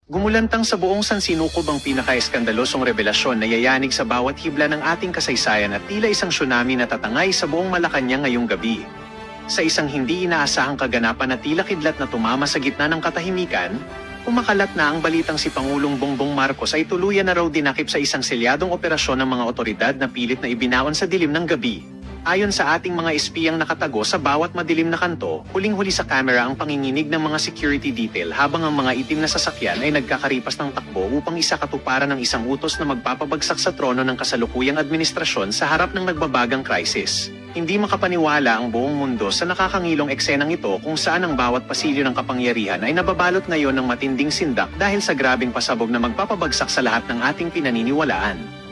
Gumulantang sa buong sansinukob ang pinaka-eskandalosong revelasyon na yayanig sa bawat hibla ng ating kasaysayan at tila isang tsunami na tatangay sa buong Malacanang ngayong gabi. Sa isang hindi inaasahang kaganapan na tila kidlat na tumama sa gitna ng katahimikan, kumakalat na ang balitang si Pangulong Bongbong Marcos ay tuluyan na raw dinakip sa isang selyadong operasyon ng mga otoridad na pilit na ibinaon sa dilim ng gabi. Ayon sa ating mga espiyang nakatago sa bawat madilim na kanto, huling-huli sa kamera ang panginginig ng mga security detail habang ang mga itim na sasakyan ay nagkakaripas ng takbo upang isakatuparan ng isang utos na magpapabagsak sa trono ng kasalukuyang administrasyon sa harap ng nagbabagang krisis. Hindi makapaniwala ang buong mundo sa nakakangilong eksenang ito kung saan ang bawat pasilyo ng kapangyarihan ay nababalot ngayon ng matinding sindak dahil sa grabeng pasabog na magpapabagsak sa lahat ng ating pinaniniwalaan.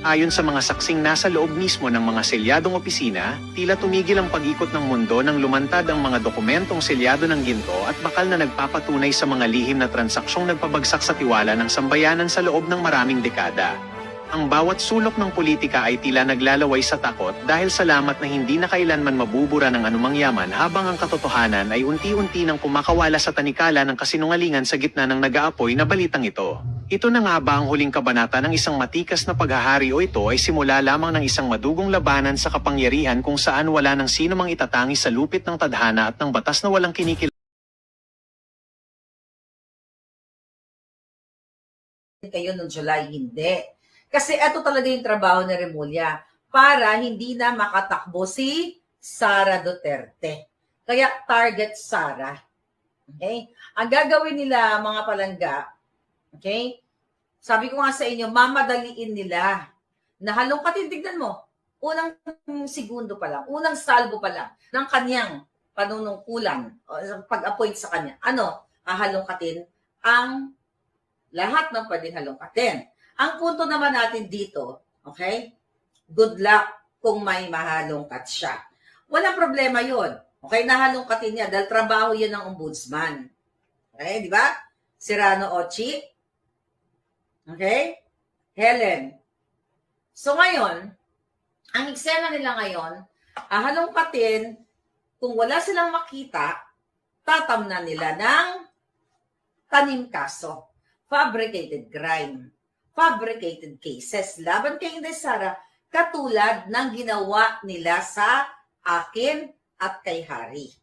Ayon sa mga saksing nasa loob mismo ng mga selyadong opisina, tila tumigil ang pag-ikot ng mundo nang lumantad ang mga dokumentong selyado ng ginto at bakal na nagpapatunay sa mga lihim na transaksyong nagpabagsak sa tiwala ng sambayanan sa loob ng maraming dekada. Ang bawat sulok ng politika ay tila naglalaway sa takot dahil salamat na hindi na kailanman mabubura ng anumang yaman habang ang katotohanan ay unti-unti nang kumakawala sa tanikala ng kasinungalingan sa gitna ng nag-aapoy na balitang ito. Ito na nga ba ang huling kabanata ng isang matikas na paghahari o ito ay simula lamang ng isang madugong labanan sa kapangyarihan kung saan wala ng sino mang itatangi sa lupit ng tadhana at ng batas na walang kinikil kayo noong July, hindi. Kasi ito talaga yung trabaho ni Remulla para hindi na makatakbo si Sara Duterte. Kaya target Sara. Okay? Ang gagawin nila mga palangga, okay? Sabi ko nga sa inyo, mamadaliin nila. Na halongkatin, tignan mo, unang segundo pa lang, unang salbo pa lang ng kanyang panunungkulan o pag-appoint sa kanya. Ano? Hahalongkatin ang lahat ng pwedeng halongkatin. Ang punto naman natin dito, okay? Good luck kung may mahalongkat siya. Walang problema yon. Okay, nahalongkatin niya dahil trabaho yan ng ombudsman. Okay, di ba? Serrano Ochi. Okay? Helen. So ngayon, ang eksena nila ngayon, halongkatin, kung wala silang makita, tatamnan nila ng tanim kaso. Fabricated crime. Fabricated cases laban kay Inday Sara katulad ng ginawa nila sa akin at kay Harry.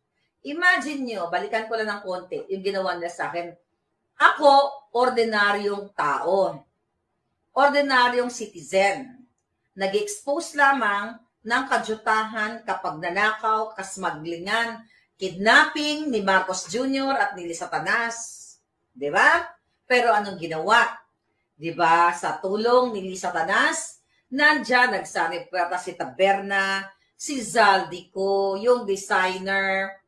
Imagine nyo, balikan ko lang ng konti, yung ginawa nila sa akin. Ako, ordinaryong tao. Ordinaryong citizen. Nag-expose lamang ng kadyutahan kapag nanakaw, kasmaglingan, kidnapping ni Marcos Jr. at ni Lisa Tanas. Diba? Pero anong ginawa? Diba, sa tulong ni Lisa Tanas, nandyan nagsanipweta si Taberna, si Zaldico, yung designer,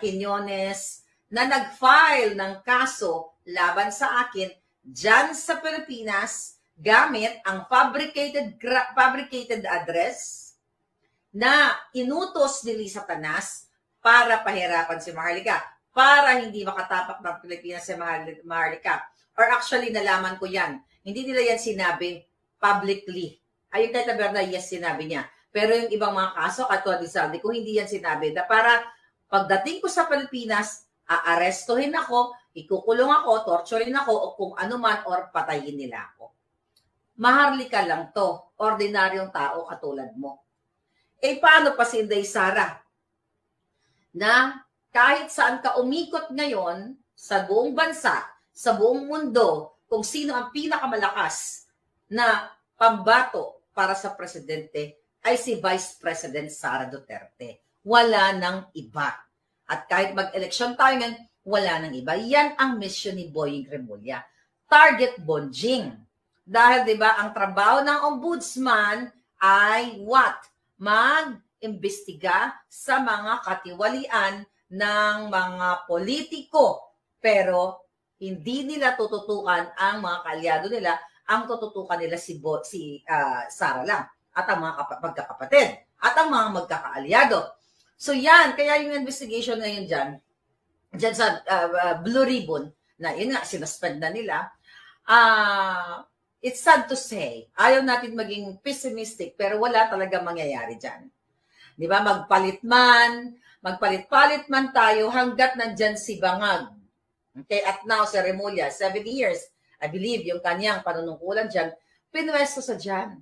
Quinones, na nag-file ng kaso laban sa akin dyan sa Pilipinas gamit ang fabricated address na inutos ni Lisa Tanas para pahirapan si Maharlika, para hindi makatapak ng Pilipinas si Maharlika. Or actually, nalaman ko yan. Hindi nila yan sinabi publicly. Ayun kay Taberna, yes, sinabi niya. Pero yung ibang mga kaso, katulad ni Saldi, kung hindi yan sinabi, na para pagdating ko sa Pilipinas, aarestuhin ako, ikukulong ako, torturein ako, o kung ano man, or patayin nila ako. Maharlika lang to. Ordinaryong tao katulad mo. Eh, paano pa si Inday Sara? Na kahit saan ka umikot ngayon, sa buong bansa, sa buong mundo, kung sino ang pinakamalakas na pambato para sa presidente ay si Vice President Sara Duterte. Wala nang iba. At kahit mag-eleksyon tayo ngayon, wala nang iba. Yan ang mission ni Boying Remulla. Target bonjing. Dahil 'di ba ang trabaho ng ombudsman ay what? Mag-imbestiga sa mga katiwalian ng mga politiko. Pero hindi nila tututukan ang mga kaalyado nila, ang tututukan nila si Sara lang at ang mga magkakapatid at ang mga magkakaalyado. So yan, kaya yung investigation ngayon dyan sa Blue Ribbon, na yun nga, sinuspend na nila, it's sad to say, ayaw natin maging pessimistic, pero wala talaga mangyayari dyan. Di ba, magpalit-palit man tayo hanggat nandyan si Bangag. Okay, at now si Remulla, 70 years, I believe yung kanyang panunungkulan dyan, pinwesto sa dyan.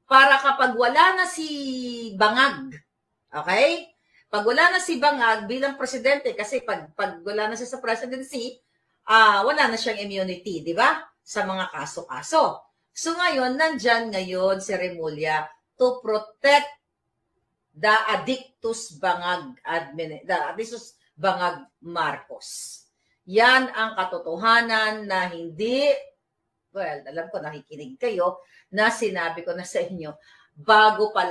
Para kapag wala na si Bangag, okay? Pag wala na si Bangag bilang presidente, kasi pag wala na siya sa presidency, wala na siyang immunity, di ba? Sa mga kaso-kaso. So ngayon, nandyan ngayon si Remulla to protect the addictus Bangag Bangag Marcos. Yan ang katotohanan na hindi, well, alam ko nakikinig kayo, na sinabi ko na sa inyo, bago pa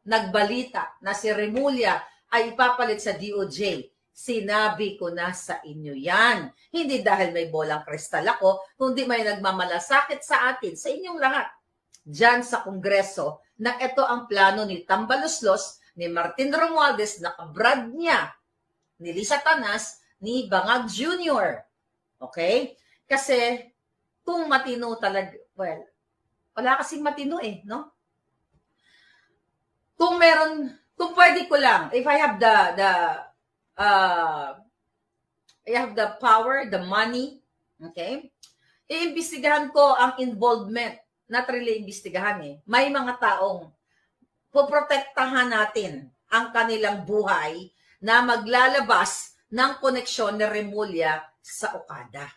nagbalita na si Remulla ay ipapalit sa DOJ, sinabi ko na sa inyo yan. Hindi dahil may bolang kristal ako, kundi may nagmamalasakit sa atin, sa inyong lahat. Diyan sa Kongreso, na ito ang plano ni Tambaluslos, ni Martin Romualdez, na kabrad niya, ni Lisa Tanas, ni Bangag Jr. Okay? Kasi, kung matino talaga, well, wala kasing matino no? Kung pwede ko lang, if I have the power, the money, okay? Iimbestigahan ko ang involvement, not really imbestigahan May mga taong poprotektahan natin ang kanilang buhay na maglalabas ng koneksyon ni Remulla sa Okada.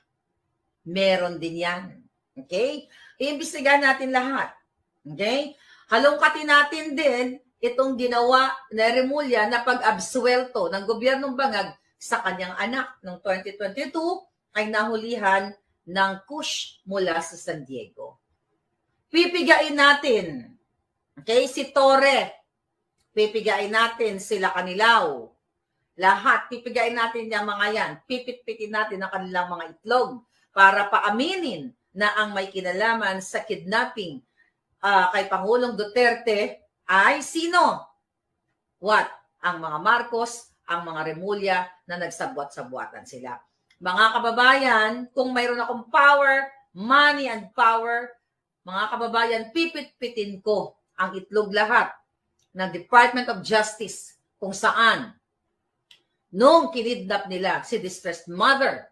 Meron din yan. Okay? Iimbestigahan natin lahat. Okay? Halongkatin natin din itong ginawa ni Remulla na pag-absuelto ng gobyernong Bangag sa kanyang anak noong 2022 ay nahulihan ng kush mula sa San Diego. Pipigain natin. Okay? Si Torre. Pipigain natin sila Kanilaw. Lahat, pipigain natin yung mga yan. Pipit-pitin natin ang kanilang mga itlog para paaminin na ang may kinalaman sa kidnapping kay Pangulong Duterte ay sino? What? Ang mga Marcos, ang mga Remulla na nagsabwat-sabwatan sila. Mga kababayan, kung mayroon akong power, money and power, mga kababayan, pipit-pitin ko ang itlog lahat ng Department of Justice kung saan nung kinidnap nila si distressed mother,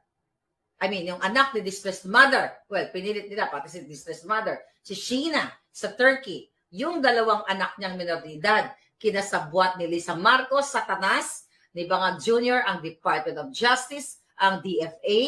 yung anak ni distressed mother, well, pinilit nila pati si distressed mother, si Sheena sa Turkey, yung dalawang anak niyang minor de edad, kinasabwat ni Lisa Marcos sa Tanas, ni Bangag Jr., ang Department of Justice, ang DFA,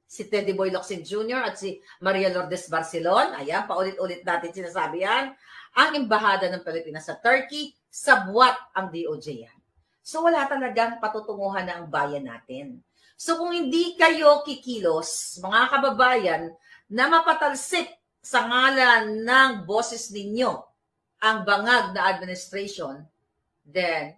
si Teddy Boy Locsin Jr. at si Maria Lourdes Barcelon, ayan, paulit-ulit natin sinasabi yan, ang Embahada ng Pilipinas sa Turkey, sabwat ang DOJ yan. So wala talagang patutunguhan na ang bayan natin. So kung hindi kayo kikilos, mga kababayan, na mapatalsik sa ngalan ng boses ninyo ang bangag na administration, then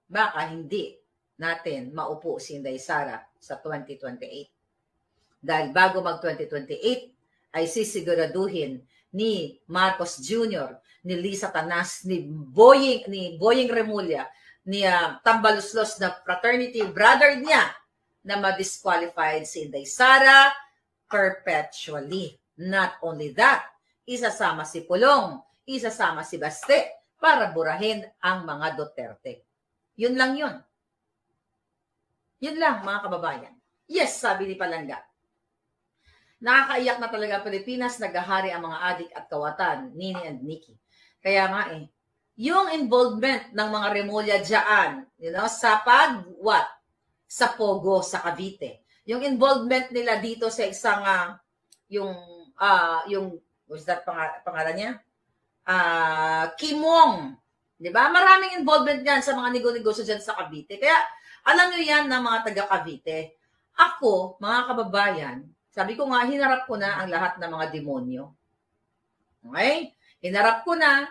baka hindi natin maupo si Inday Sara sa 2028. Dahil bago mag-2028 ay sisiguraduhin ni Marcos Jr., ni Lisa Tanas, ni Boying Remulla, ni Tambaluslos na fraternity brother niya na ma-disqualified si Inday Sara perpetually. Not only that, isasama si Pulong, isasama si Baste para burahin ang mga Duterte. Yun lang yun. Yun lang, mga kababayan. Yes, sabi ni Palangga. Nakakaiyak na talaga Pilipinas, naghahari ang mga adik at kawatan, Nini and Nikki. Kaya nga yung involvement ng mga Remulla dyan, sa sa Pogo, sa Cavite. Yung involvement nila dito sa isang, what's that pangalan niya? Kimong. Diba? Maraming involvement yan sa mga nego-negosyo dyan sa Cavite. Kaya, alam nyo yan ng mga taga Cavite. Ako, mga kababayan, sabi ko nga, hinarap ko na ang lahat ng mga demonyo. Okay? Hinarap ko na,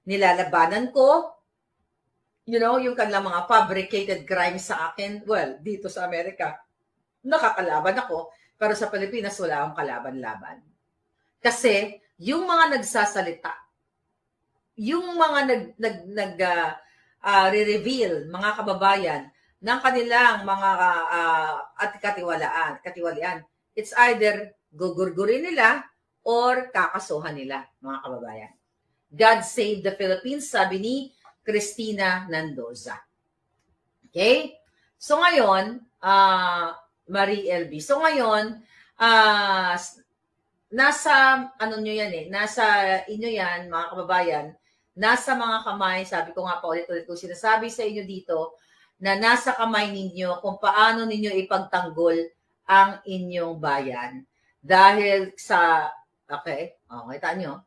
nilalabanan ko, yung kanilang mga fabricated crimes sa akin. Well, dito sa Amerika, nakakalaban ako, pero sa Pilipinas, wala akong kalaban-laban. Kasi, yung mga nagsasalita, yung mga re-reveal, mga kababayan, ng kanilang mga katiwalian, it's either gugurgurin nila or kakasuhan nila, mga kababayan. God save the Philippines, sabi ni Cristina Nandoza. Okay? So ngayon, Marie LB. So ngayon, nasa, ano nyo yan nasa inyo yan, mga kababayan, nasa mga kamay, sabi ko nga pa ulit-ulit ko sinasabi sa inyo dito, na nasa kamay ninyo kung paano ninyo ipagtanggol ang inyong bayan. Dahil sa, okay, nyo,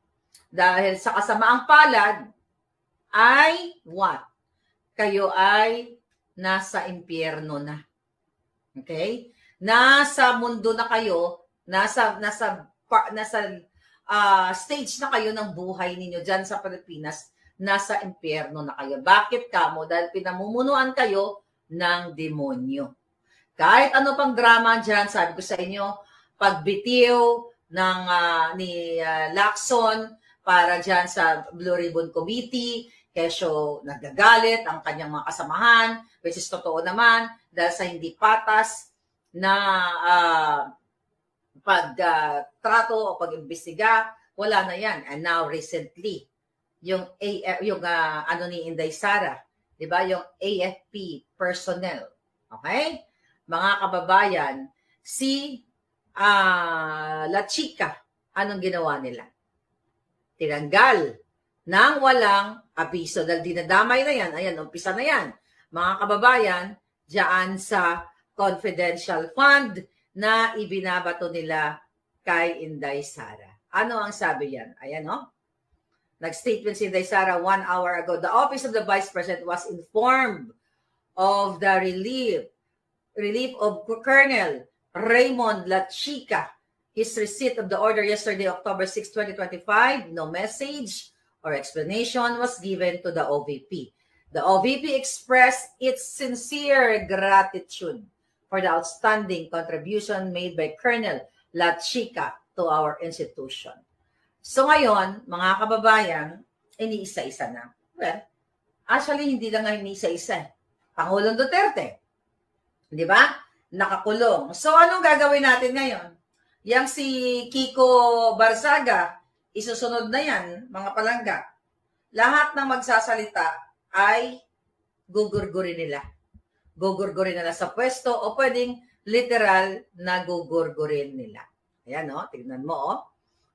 dahil sa kasamaang palad, ay what? Kayo ay nasa impyerno na. Okay? Nasa mundo na kayo, nasa stage na kayo ng buhay ninyo dyan sa Pilipinas, nasa impyerno na kayo. Bakit kamo? Dahil pinamumunuan kayo ng demonyo. Kahit ano pang drama dyan, sabi ko sa inyo, pagbitiw ng ni Lacson para dyan sa Blue Ribbon Committee, kesyo nagagalit ang kanyang mga kasamahan, which is totoo naman, dahil sa hindi patas na pagtrato o pag-imbestiga, wala na yan. And now recently, yung ano ni Inday Sara, 'di ba? Yung AFP personnel. Okay? Mga kababayan, si La Chica, anong ginawa nila? Tinanggal nang walang abiso dahil dinadamay na yan. Ayan, umpisa na yan. Mga kababayan, diyan sa confidential fund na ibinabato nila kay Inday Sara. Ano ang sabi yan? Ayan, Nag-statement si Inday Sara 1 hour ago. The Office of the Vice President was informed of the relief of Colonel Raymond La Chica. His receipt of the order yesterday, October 6, 2025, no message or explanation was given to the OVP. The OVP expressed its sincere gratitude for the outstanding contribution made by Colonel La Chica to our institution. So ngayon, mga kababayan, iniisa-isa na. Well, actually, hindi lang nga iniisa-isa. Pangulong Duterte. Di ba? Nakakulong. So anong gagawin natin ngayon? Yang si Kiko Barzaga, isusunod na yan, mga palangga. Lahat ng magsasalita ay gugurgurin nila. Gugurgurin nila sa pwesto o pwedeng literal na gugurgurin nila. Ayan, tignan mo,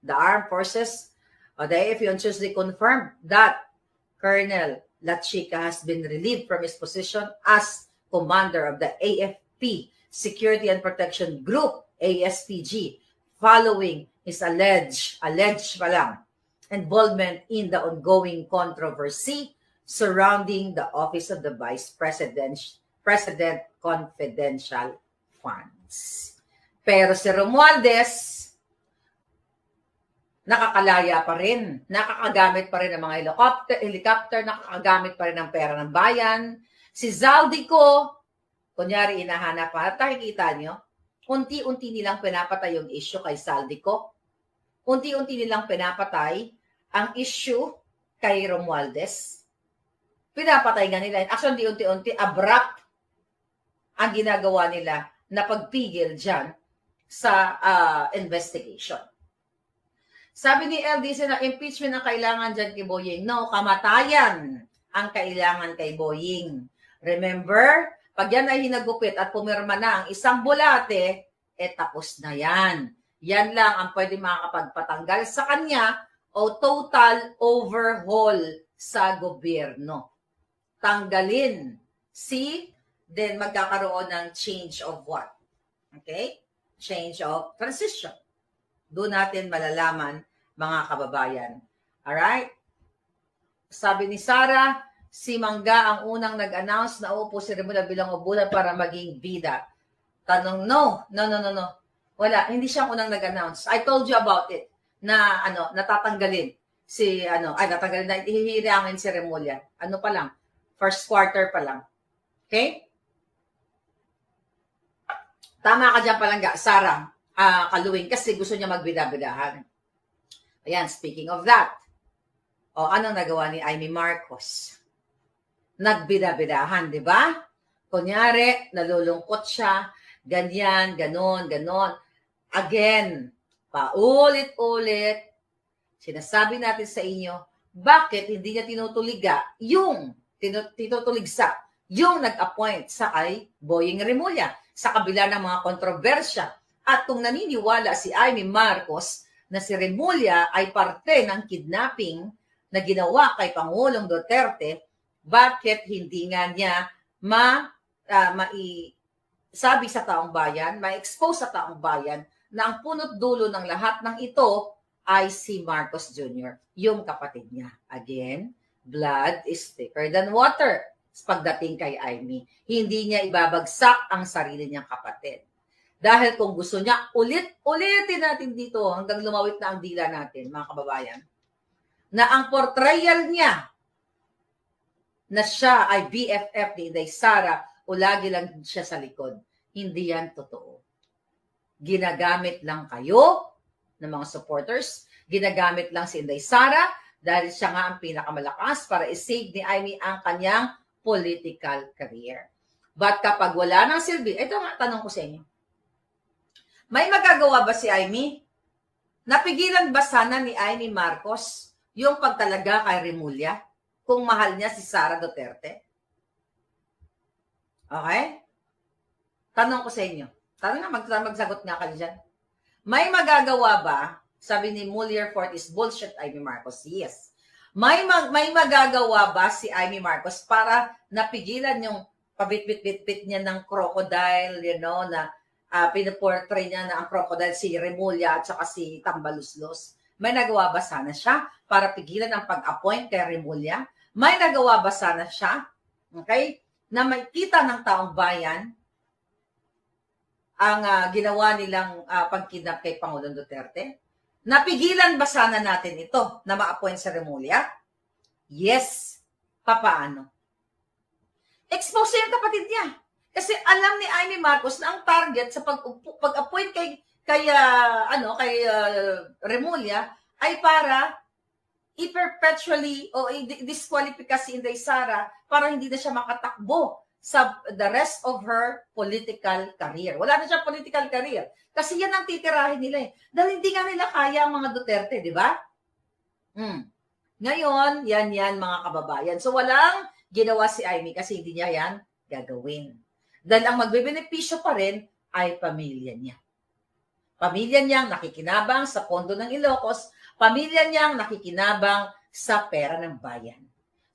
The Armed Forces, the AFP on Tuesday confirmed that Colonel La Chica has been relieved from his position as commander of the AFP Security and Protection Group, ASPG, following his alleged involvement in the ongoing controversy surrounding the Office of the Vice President Confidential Funds. Pero si Romualdez, nakakalaya pa rin. Nakakagamit pa rin ng mga helicopter, nakakagamit pa rin ng pera ng bayan. Si Zaldico, kunyari inahanap pa, at nakikita nyo, unti-unti nilang pinapatay yung issue kay Zaldico. Unti-unti nilang pinapatay ang issue kay Romualdez. Pinapatay nga nila. Actually, unti-unti, abrupt ang ginagawa nila na pagpigil dyan sa investigation. Sabi ni LDC na impeachment ang kailangan dyan kay Boying. No, kamatayan ang kailangan kay Boying. Remember, pag yan ay hinagupit at pumirma na ang isang bulate, tapos na yan. Yan lang ang pwede makakapagpatanggal sa kanya o total overhaul sa gobyerno. Tanggalin. Then magkakaroon ng change of what? Okay? Change of transition. Doon natin malalaman, mga kababayan. Alright? Sabi ni Sara, si Mangga ang unang nag-announce na uupo si Remulla bilang ubulan para maging bida. Tanong, no. Wala, hindi siya unang nag-announce. I told you about it na natatanggalin natanggalin na ihihirangin si Remulla. Ano pa lang? First quarter pa lang. Okay? Tama ka dyan palangga, Sara, Kaluwing, kasi gusto niya magbida-bidahan. Ayan, speaking of that. Anong nagawa ni Amy Marcos? Nagbida-bidahan, di ba? Kunyari, nalulungkot siya, ganyan, ganon. Again, paulit-ulit, sinasabi natin sa inyo, bakit hindi niya tinutuligsa yung nag-appoint sa kay Boying Remulla sa kabila ng mga kontrobersya. At kung naniniwala si Amy Marcos na si Remulla ay parte ng kidnapping na ginawa kay Pangulong Duterte, bakit hindi nga niya sabi sa taong bayan, ma-expose sa taong bayan na ang punot dulo ng lahat ng ito ay si Marcos Jr., yung kapatid niya. Again, blood is thicker than water. Pagdating kay Amy, hindi niya ibabagsak ang sarili niyang kapatid. Dahil kung gusto niya, ulitin natin dito hanggang lumawit na ang dila natin, mga kababayan, na ang portrayal niya na siya ay BFF ni Inday Sara o lagi lang siya sa likod. Hindi yan totoo. Ginagamit lang kayo ng mga supporters, ginagamit lang si Inday Sara dahil siya nga ang pinakamalakas para i-save ni Amy ang kanyang political career. But kapag wala nang silbi, ito nga tanong ko sa inyo. May magagawa ba si Amy? Napigilan ba sana ni Amy Marcos yung pagtalaga kay Remulla kung mahal niya si Sara Duterte? Okay? Tanong ko sa inyo. Tanong nga, magsagot nga kayo dyan. May magagawa ba? Sabi ni Muller Fortis, bullshit Amy Marcos. Yes. May magagawa ba si Amy Marcos para napigilan yung pabit-bit-bit niya ng crocodile, na pinaportray niya na ang crocodile si Remulla at saka si Tambaluslos? May nagawa ba sana siya para pigilan ang pag-appoint kay Remulla? May nagawa ba sana siya, okay, na makita ng taong bayan ang ginawa nilang pagkidnap kay Pangulong Duterte? Napigilan ba sana natin ito na ma-appoint sa Remulla? Yes. Papaano? Expose yung kapatid niya. Kasi alam ni Amy Marcos na ang target sa pag-appoint kay Remulla ay para i-perpetually o i-disqualify si Inday Sara para hindi na siya makatakbo sa the rest of her political career. Wala na siya political career. Kasi yan ang titirahin nila eh. Dahil hindi nga nila kaya ang mga Duterte, di ba? Ngayon, yan mga kababayan. So walang ginawa si Amy kasi hindi niya yan gagawin. Dahil ang magbebenepisyo pa rin ay pamilya niya. Pamilya niyang nakikinabang sa pondo ng Ilocos, pamilya niyang nakikinabang sa pera ng bayan.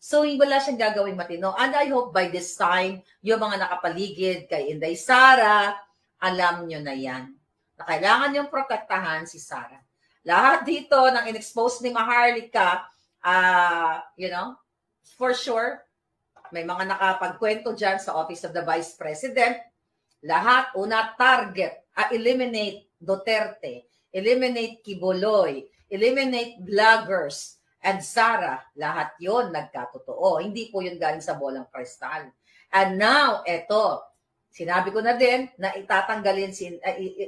So, wala siyang gagawin matino. And I hope by this time, yung mga nakapaligid kay Inday Sara, alam nyo na yan. Na kailangan yung protektahan si Sara. Lahat dito ng in-expose ni Maharlika, for sure, may mga nakapagkwento dyan sa Office of the Vice President. Lahat, una, target, eliminate Duterte, eliminate Kibuloy, eliminate vloggers, and Sara, lahat yon nagkatotoo. Hindi po yun galing sa bolang kristal. And now, eto, sinabi ko na din na itatanggalin,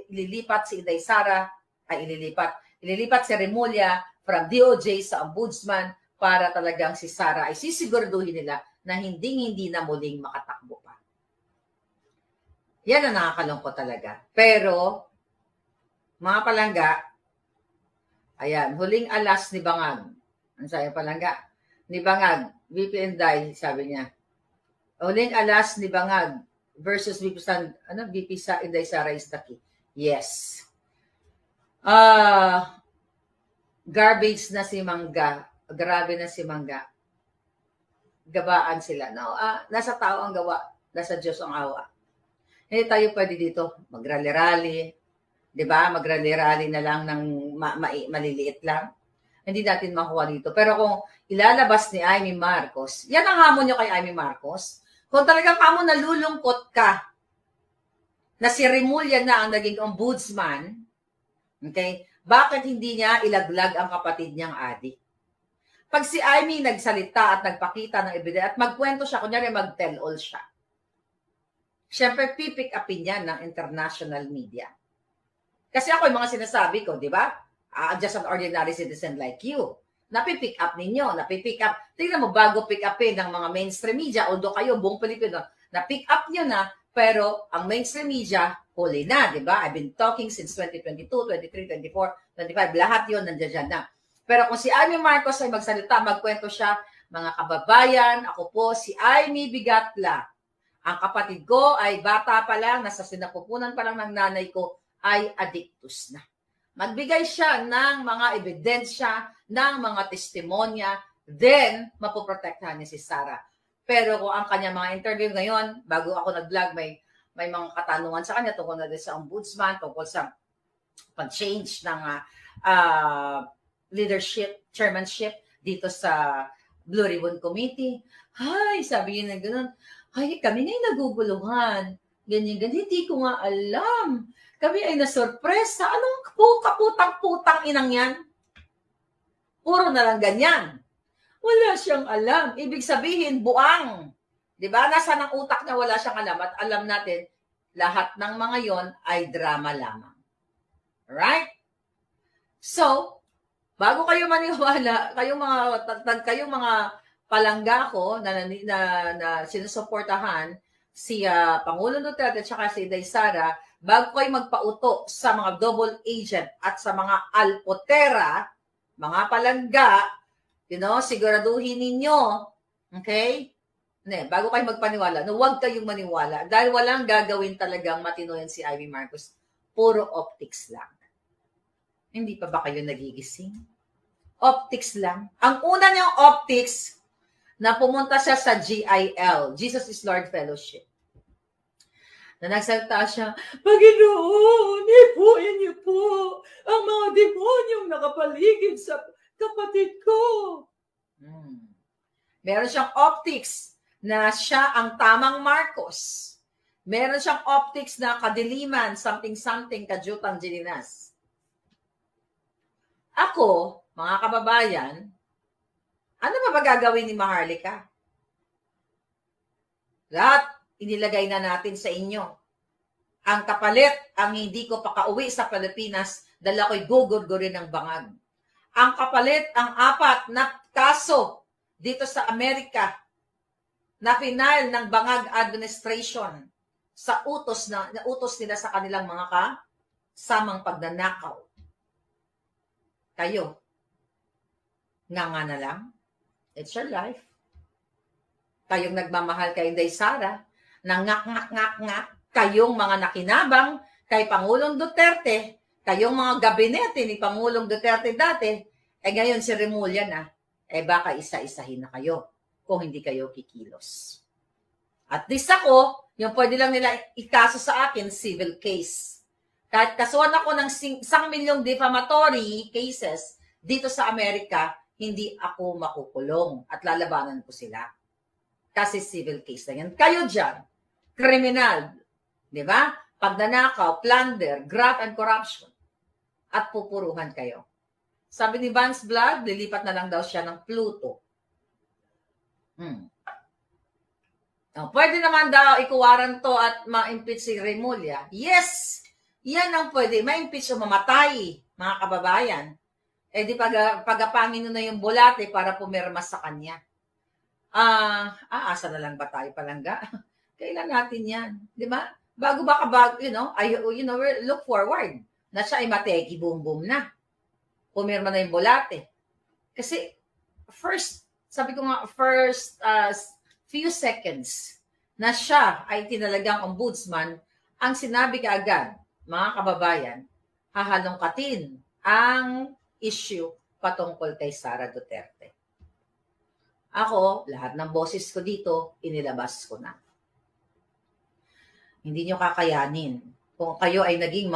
ililipat si Inday Sara, ililipat si Remulla from DOJ sa Ombudsman para talagang si Sara ay sisiguraduhin nila na hindi na muling makatakbo pa. Yan ang nakakalungkot talaga. Pero, mga palangga, ayan, huling alas ni Bangag. Ang sayo palangga. Ni Bangag, VP Inday, sabi niya. Huling alas ni Bangag versus VP sa Inday Sara is the key. Yes. Garbage na si Mangga. Grabe na si Mangga. Gabaan sila. No, nasa tao ang gawa. Nasa Diyos ang awa. Hindi tayo pwede dito mag-rally-rally. Diba? Mag-rally-rally na lang ng maliliit lang. Hindi natin makuha dito. Pero kung ilalabas ni Amy Marcos, yan ang hamon nyo kay Amy Marcos. Kung talagang kamo nalulungkot ka na si Remulla na ang naging ombudsman, okay, bakit hindi niya ilaglag ang kapatid niyang adik? Pag si Amy nagsalita at nagpakita ng ebidensya at magkwento siya, kunyari mag-tell all siya, syempre pipick upin yan ng international media. Kasi ako yung mga sinasabi ko, di ba? Just an ordinary citizen like you. Napipick up ninyo, napipick up. Tingnan mo, bago pick upin ng mga mainstream media, although kayo, buong Pilipino, na-pick up nyo na, pero ang mainstream media, huli na, di ba? I've been talking since 2022, 23, 24, 25, lahat yun nandiyan na. Pero kung si Amy Marcos ay magsalita, magkwento siya, mga kababayan, ako po si Amy Bigatla. Ang kapatid ko ay bata pa lang, nasa sinapupunan pa lang ng nanay ko, ay addictus na. Magbigay siya ng mga ebidensya, ng mga testimonya, then mapoprotektahan niya si Sara. Pero kung ang kanya mga interview ngayon, bago ako nag-vlog, may mga katanungan sa kanya tungkol na din sa ombudsman, tungkol sa pag-change ng leadership, chairmanship dito sa Blue Ribbon Committee. Ay, sabi niya na gano'n, ay, kami ngayon naguguluhan. Ganyan, hindi ko nga alam. Kami ay nasurpresa. Anong kaputang-putang inang yan? Puro na lang ganyan. Wala siyang alam. Ibig sabihin, buang. Diba? Nasa ng utak niya wala siyang alam. At alam natin, lahat ng mga yon ay drama lamang. Right? So, bago kayo maniwala, kayong mga palangga ko na sinusuportahan si Pangulong Duterte at saka si Inday Sara, bago kayo magpauto sa mga double agent at sa mga alpotera, mga palangga, siguraduhin ninyo, okay? Bago kayo magpaniwala, huwag kayong maniwala dahil walang gagawin talagang matino yan si Amy Marcos. Puro optics lang. Hindi pa ba kayo nagigising? Optics lang. Ang una niyang optics na pumunta siya sa GIL, Jesus is Lord Fellowship. Na nagsalita siya, Panginoon, ipuin niyo po ang mga demonyong nakapaligid sa kapatid ko. Meron siyang optics na siya ang tamang Marcos. Meron siyang optics na kadiliman, something, kadyutang Jilinas. Ako, mga kababayan, ano ba gagawin ni Maharlika? Lahat inilagay na natin sa inyo. Ang kapalit, ang hindi ko pakauwi sa Pilipinas, dala ko'y gugurgurin ng bangag. Ang kapalit, ang 4 na kaso dito sa Amerika na final ng bangag administration sa utos nila sa kanilang mga kasamang pagnanakaw. Kayo, nga na lang. It's your life. Kayong nagmamahal kay Inday Sara, nangak-ngak-ngak-ngak, kayong mga nakinabang kay Pangulong Duterte, kayong mga gabinete ni Pangulong Duterte dati, ngayon si Remulla na, baka isa-isahin na kayo kung hindi kayo kikilos. At least ako, yung pwede lang nila ikaso sa akin, civil case. Kahit kasuhan ako ng 1 milyong defamatory cases dito sa Amerika, hindi ako makukulong at lalabanan ko sila. Kasi civil case na yan. Kayo dyan, kriminal, di ba? Pagnanakaw, plunder, graft and corruption. At pupuruhan kayo. Sabi ni Vance Vlog, lilipat na lang daw siya ng Pluto. Pwede naman daw ikuwaran to at ma-impeach si Remulla. Yes! Yan ang pwede. Ma-impeach o mamatay, mga kababayan. Di pagapangin na yung bulate para pumirma sa kanya. Aasa na lang ba tayo palangga? Kailan natin yan? Di ba? Bago look forward na siya ay mategi, boom na. Pumirma na yung bulate. Kasi, sabi ko nga, first few seconds na siya ay tinalagang ombudsman, ang sinabi kaagad, mga kababayan, hahalongkatin ang issue patungkol kay Sara Duterte. Ako, lahat ng boses ko dito, inilabas ko na. Hindi nyo kakayanin. Kung kayo ay naging